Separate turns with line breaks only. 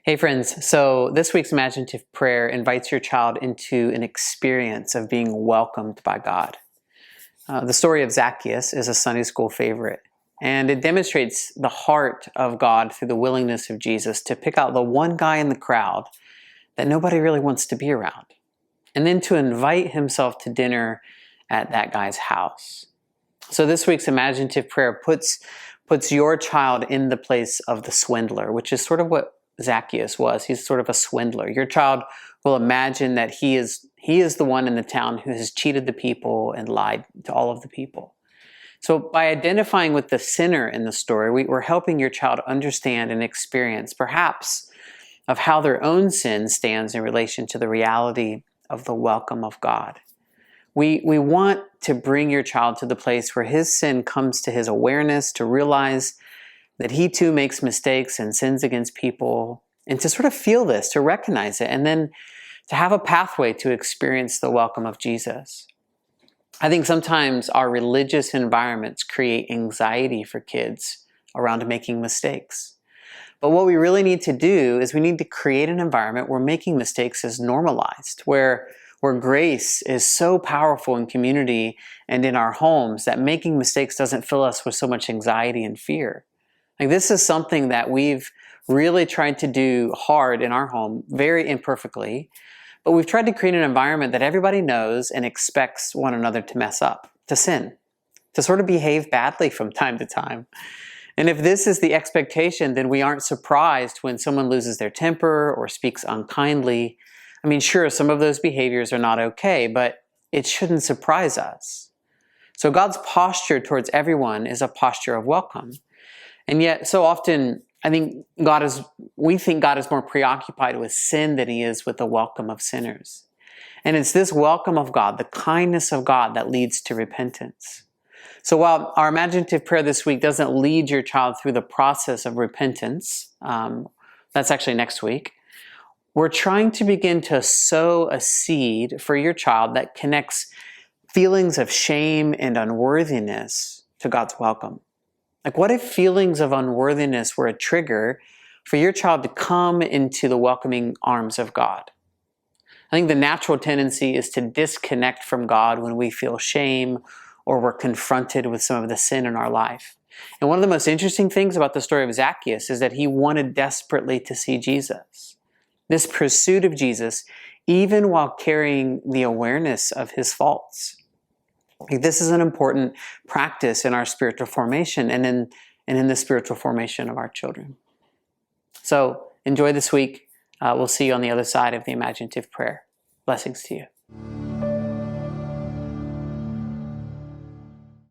Hey friends, so this week's imaginative prayer invites your child into an experience of being welcomed by God. The story of Zacchaeus is a Sunday school favorite, and it demonstrates the heart of God through the willingness of Jesus to pick out the one guy in the crowd that nobody really wants to be around, and then to invite himself to dinner at that guy's house. So this week's imaginative prayer puts your child in the place of the swindler, which is sort of what Zacchaeus was. He's sort of a swindler. Your child will imagine that he is the one in the town who has cheated the people and lied to all of the people. So by identifying with the sinner in the story, we're helping your child understand and experience perhaps of how their own sin stands in relation to the reality of the welcome of God. We want to bring your child to the place where his sin comes to his awareness, to realize that he too makes mistakes and sins against people, and to sort of feel this, to recognize it, and then to have a pathway to experience the welcome of Jesus. I think sometimes our religious environments create anxiety for kids around making mistakes. But what we really need to do is we need to create an environment where making mistakes is normalized, where grace is so powerful in community and in our homes that making mistakes doesn't fill us with so much anxiety and fear. Like, this is something that we've really tried to do hard in our home, very imperfectly, but we've tried to create an environment that everybody knows and expects one another to mess up, to sin, to sort of behave badly from time to time. And if this is the expectation, then we aren't surprised when someone loses their temper or speaks unkindly. I mean, sure, some of those behaviors are not okay, but it shouldn't surprise us. So God's posture towards everyone is a posture of welcome. And yet, so often, we think God is more preoccupied with sin than he is with the welcome of sinners. And it's this welcome of God, the kindness of God, that leads to repentance. So while our imaginative prayer this week doesn't lead your child through the process of repentance, that's actually next week, we're trying to begin to sow a seed for your child that connects feelings of shame and unworthiness to God's welcome. Like, what if feelings of unworthiness were a trigger for your child to come into the welcoming arms of God? I think the natural tendency is to disconnect from God when we feel shame or we're confronted with some of the sin in our life. And one of the most interesting things about the story of Zacchaeus is that he wanted desperately to see Jesus. This pursuit of Jesus, even while carrying the awareness of his faults. This is an important practice in our spiritual formation and in the spiritual formation of our children. So enjoy this week. We'll see you on the other side of the imaginative prayer. Blessings to you.